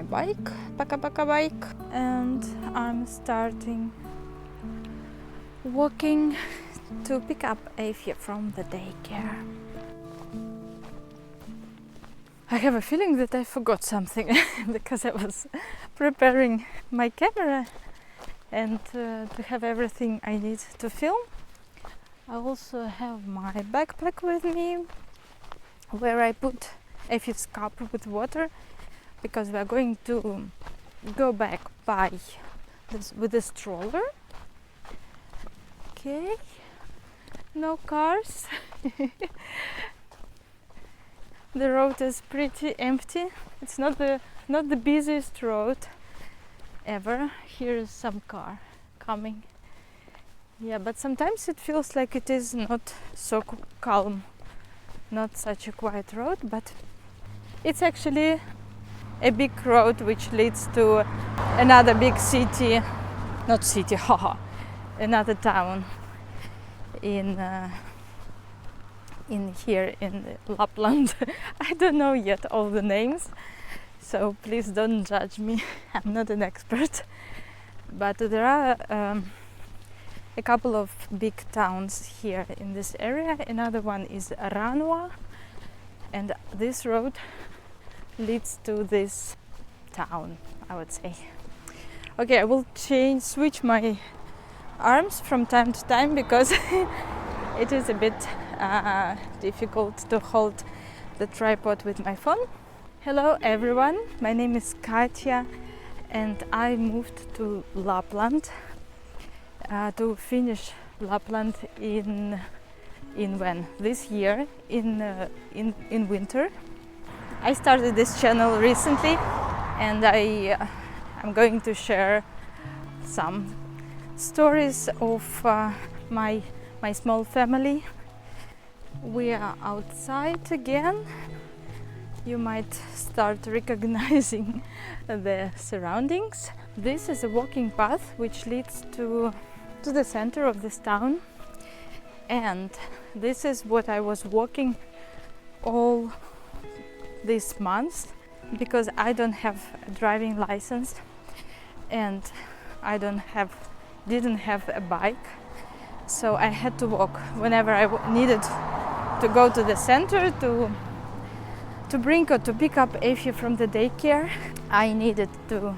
bike, paka bike, and I'm starting walking to pick up Eefje from the daycare. I have a feeling that I forgot something because I was preparing my camera and to have everything I need to film. I also have my backpack with me where I put Eefje's cup with water because we are going to go back by this with the stroller. Okay, no cars. The road is pretty empty. It's not the busiest road ever. Here is some car coming. Yeah, but sometimes it feels like it is not so calm, not such a quiet road, but it's actually a big road which leads to another big city, not city, haha, another town in here in Lapland. I don't know yet all the names, so please don't judge me. I'm not an expert, but there are a couple of big towns here in this area. Another one is Ranua, and this road leads to this town, I would say. Okay, I will switch my arms from time to time because it is a bit difficult to hold the tripod with my phone. Hello everyone, my name is Katja and I moved to Lapland, to Finnish Lapland in when? This year, in winter. I started this channel recently and I'm going to share some stories of my small family. We are outside again. You might start recognizing the surroundings. This is a walking path which leads to the center of this town, and this is what I was walking all these months because I don't have a driving license and I didn't have a bike, so I had to walk whenever I needed to go to the center to bring or to pick up Eefje from the daycare. I needed to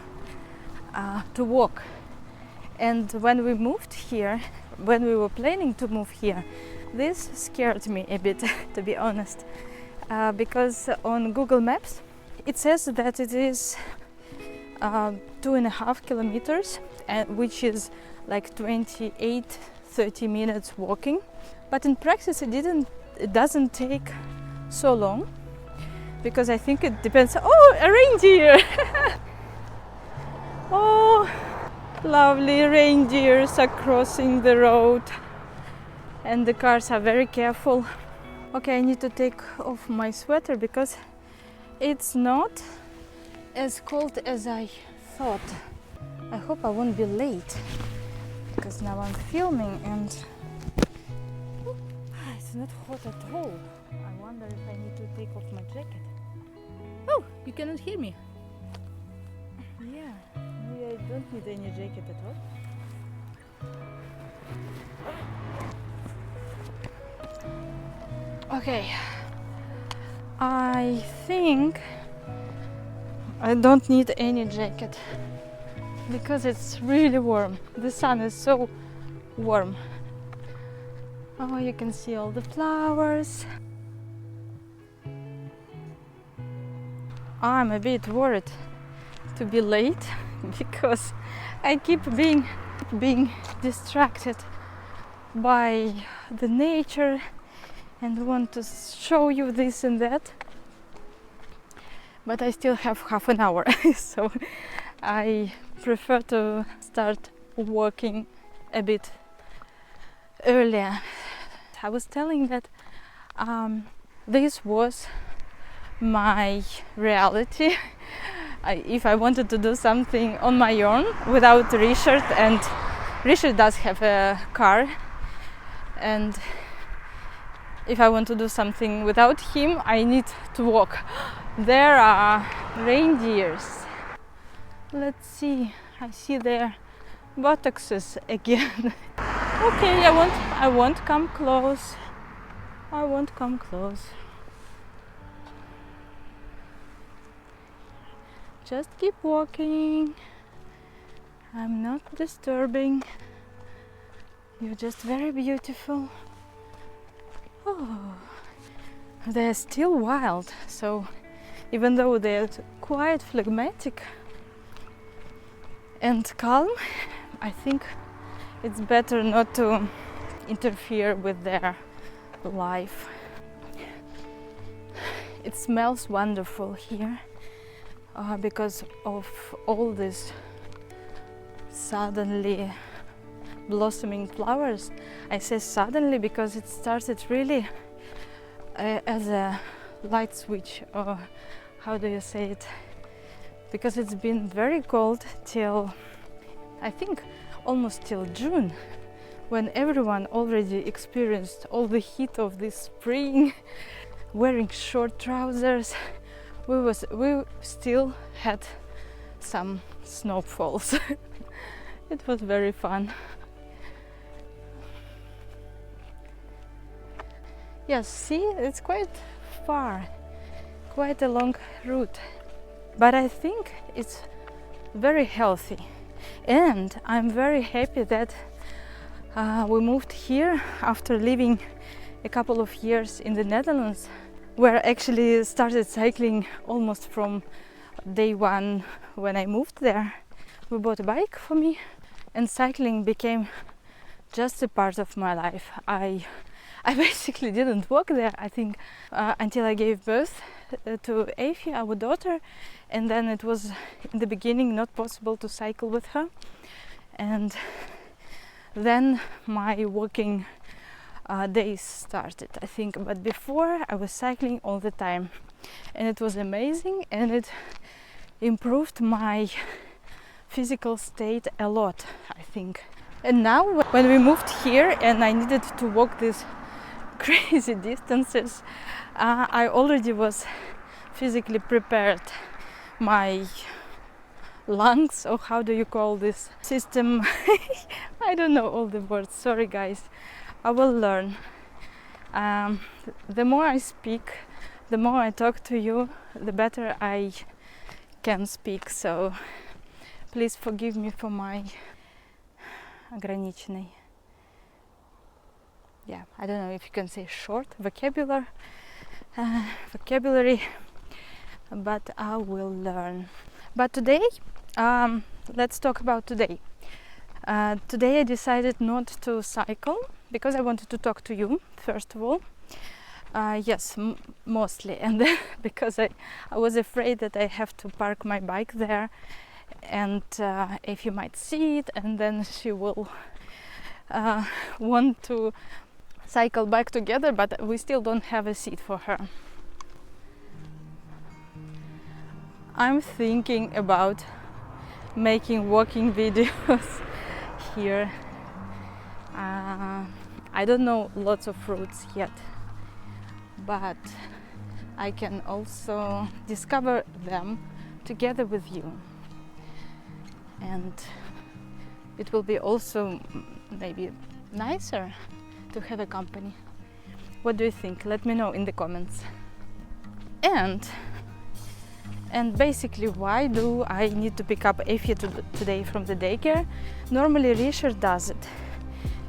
walk. And when we moved here, when we were planning to move here, this scared me a bit, to be honest, because on Google Maps it says that it is 2.5 kilometers, which is like 28-30 minutes walking. But in practice it doesn't take so long, because I think it depends. Oh, a reindeer! Oh, lovely reindeers are crossing the road and the cars are very careful. Okay, I need to take off my sweater because it's not as cold as I thought. I hope I won't be late because now I'm filming and it's not hot at all. I wonder if I need to take off my jacket. Oh, you cannot hear me. Yeah, maybe I don't need any jacket at all. Okay, I think I don't need any jacket because it's really warm. The sun is so warm. Oh, you can see all the flowers. I'm a bit worried to be late because I keep being distracted by the nature and want to show you this and that, but I still have half an hour so I prefer to start walking a bit earlier. I was telling that this was my reality. If I wanted to do something on my own without Richard, and Richard does have a car, and if I want to do something without him, I need to walk. There are reindeers. Let's see. I see their buttocks again. Okay, I won't come close. I won't come close. Just keep walking. I'm not disturbing. You're just very beautiful. Oh, they're still wild, so even though they're quite phlegmatic and calm, I think it's better not to interfere with their life. It smells wonderful here because of all these suddenly blossoming flowers. I say suddenly because it started really as a light switch, or how do you say it? Because it's been very cold till, I think, almost till June, when everyone already experienced all the heat of this spring, wearing short trousers. We still had some snowfalls. It was very fun. Yes, see, it's quite far, quite a long route, but I think it's very healthy, and I'm very happy that we moved here after living a couple of years in the Netherlands, where I actually started cycling almost from day one when I moved there. We bought a bike for me, and cycling became just a part of my life. I basically didn't walk there, I think, until I gave birth to Eefje, our daughter, and then it was in the beginning not possible to cycle with her, and then my walking days started, I think. But before, I was cycling all the time, and it was amazing, and it improved my physical state a lot, I think. And now when we moved here and I needed to walk these crazy distances, I already was physically prepared. My lungs, or how do you call this system? I don't know all the words, sorry guys, I will learn. The more I speak, the more I talk to you, the better I can speak, so please forgive me for my ограниченный, yeah, I don't know if you can say short vocabulary, but I will learn. But today, let's talk about today. Today I decided not to cycle because I wanted to talk to you first of all. Yes, mostly, and then because I was afraid that I have to park my bike there, and if you might see it, and then she will want to cycle back together, but we still don't have a seat for her. I'm thinking about making walking videos here. I don't know lots of routes yet, but I can also discover them together with you, and it will be also maybe nicer to have a company. What do you think? Let me know in the comments. And basically, why do I need to pick up Eefje today from the daycare? Normally Richard does it.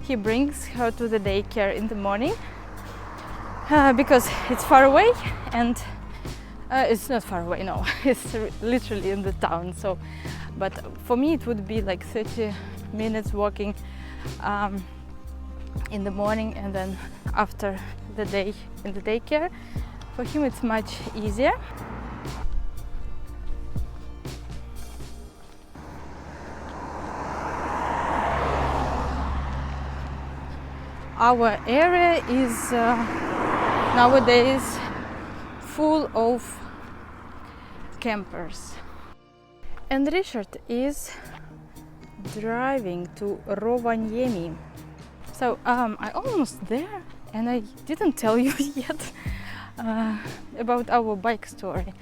He brings her to the daycare in the morning because it's far away, and it's not far away, no, it's literally in the town. So, but for me it would be like 30 minutes walking in the morning, and then after the day in the daycare. For him it's much easier. Our area is nowadays full of campers, and Richard is driving to Rovaniemi. So I'm almost there, and I didn't tell you yet about our bike story.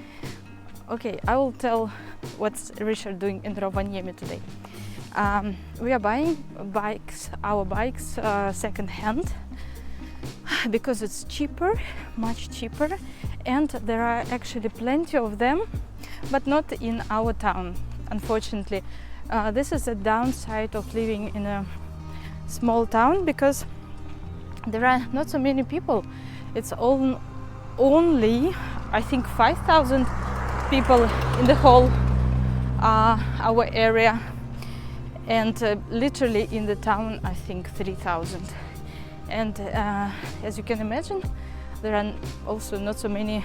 Okay, I will tell what's Richard doing in Rovaniemi today. We are buying our bikes second hand because it's cheaper, much cheaper, and there are actually plenty of them, but not in our town, unfortunately. This is a downside of living in a small town, because there are not so many people. It's only, I think, 5,000 people in the whole our area, and literally in the town I think 3,000. And as you can imagine, there are also not so many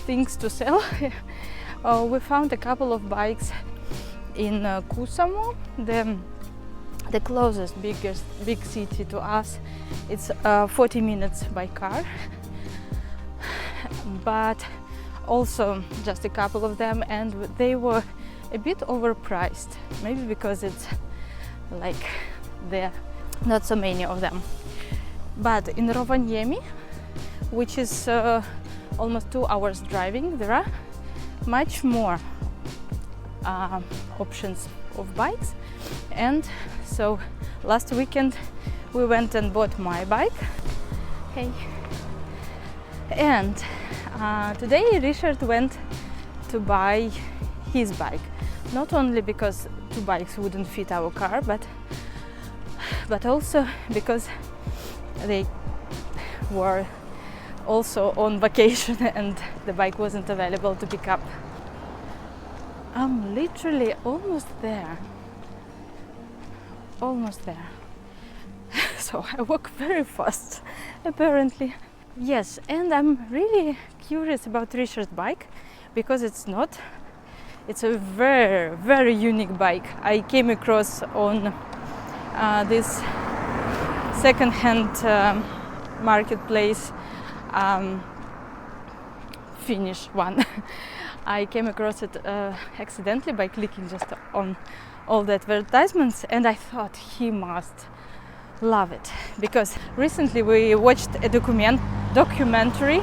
things to sell. We found a couple of bikes in Kuusamo, the closest big city to us. It's 40 minutes by car, but also just a couple of them, and they were a bit overpriced, maybe because it's like there are not so many of them. But in Rovaniemi, which is almost 2 hours driving, there are much more options of bikes. And so last weekend we went and bought my bike. Hey. And today Richard went to buy his bike, not only because 2 bikes wouldn't fit our car, but also because they were also on vacation and the bike wasn't available to pick up. I'm literally almost there. So I walk very fast, apparently. Yes, and I'm really curious about Richard's bike, because it's a very, very unique bike. I came across on this second-hand marketplace, Finnish one. I came across it accidentally by clicking just on all the advertisements, and I thought he must love it, because recently we watched a documentary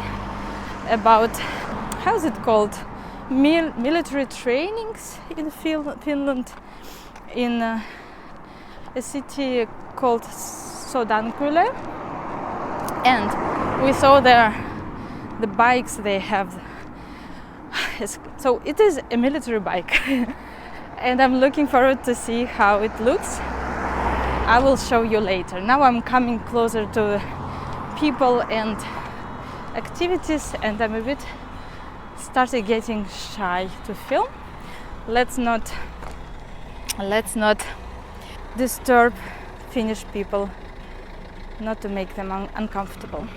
about, how's it called, military trainings in Finland, in a city called Sodankylä, and we saw there the bikes they have. So it is a military bike and I'm looking forward to see how it looks. I will show you later. Now I'm coming closer to people and activities, and I'm a bit started getting shy to film. Let's not disturb Finnish people, not to make them uncomfortable.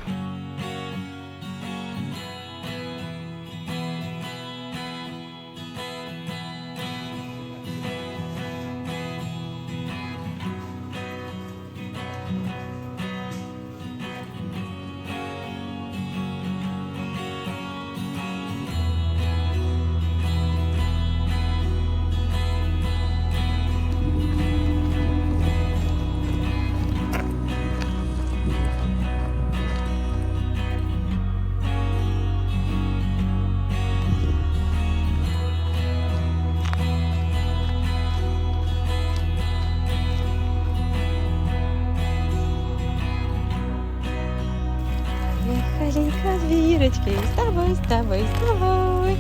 Козлирочки, вставай, вставай, вставай.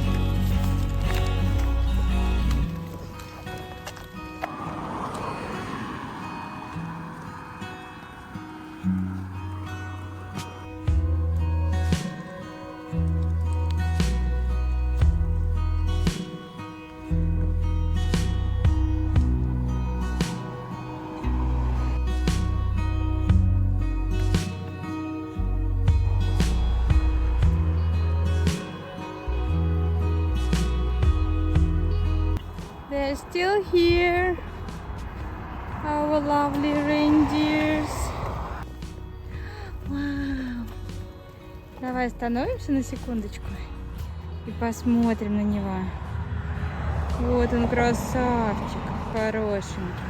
They're still here, our lovely reindeers. Вау! Давай остановимся на секундочку и посмотрим на него. Вот он, красавчик, хорошенький.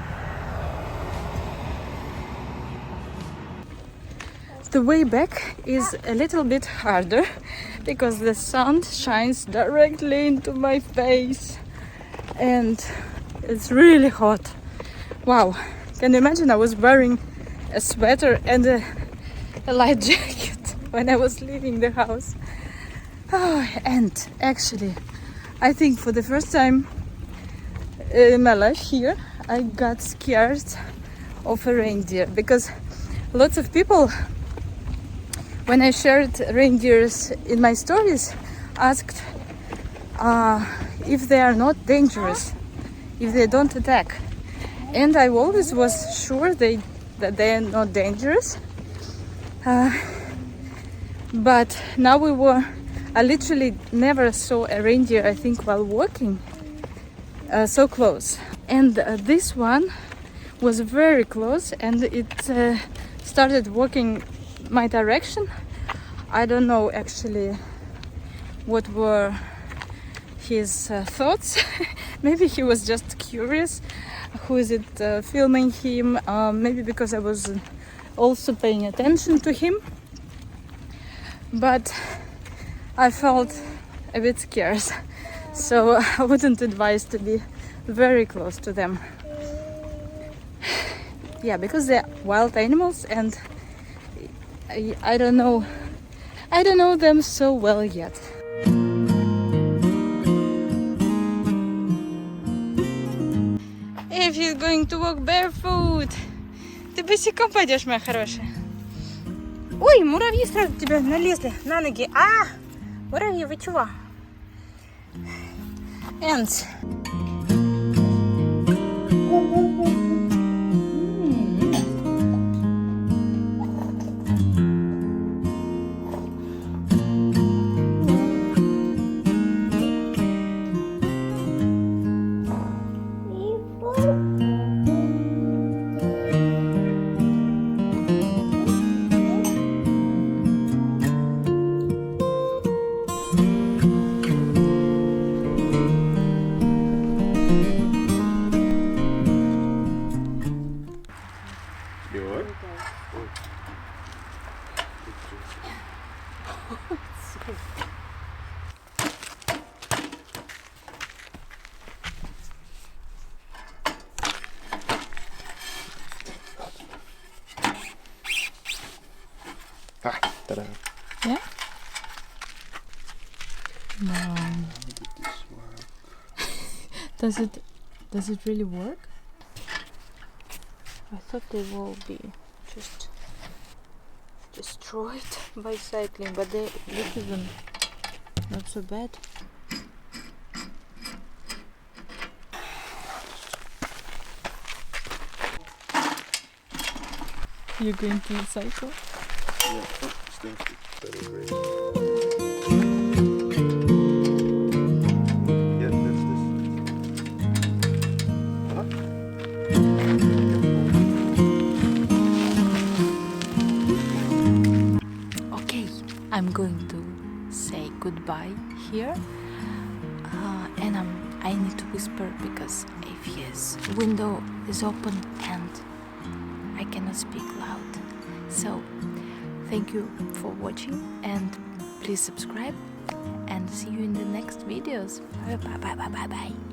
The way back is a little bit harder because the sun shines directly into my face. and it's really hot. Wow, can you imagine? I was wearing a sweater and a light jacket when I was leaving the house. Oh, and actually, I think for the first time in my life here, I got scared of a reindeer, because lots of people, when I shared reindeers in my stories, asked if they are not dangerous, if they don't attack. And I always was sure that they are not dangerous. But now I literally never saw a reindeer, I think, while walking so close. And this one was very close, and it started walking my direction. I don't know actually what were his thoughts. Maybe he was just curious who is it filming him, maybe because I was also paying attention to him, but I felt a bit scared, so I wouldn't advise to be very close to them. Yeah, because they're wild animals, and I don't know them so well yet. If you're going to walk barefoot, ты босиком пойдешь, моя хорошая. Ой, муравьи сразу тебя налезли на ноги. Муравьи, вы чего? Ants. Ta-da. Yeah? No. Does it really work? I thought they will be just destroyed by cycling, but they look even not so bad. You're going to cycle? Yeah, that's great. Yeah, that's this. Okay, I'm going to say goodbye here, and I need to whisper because Eefje's window is open and I cannot speak loud. So thank you for watching, and please subscribe, and see you in the next videos. Bye bye bye bye bye bye.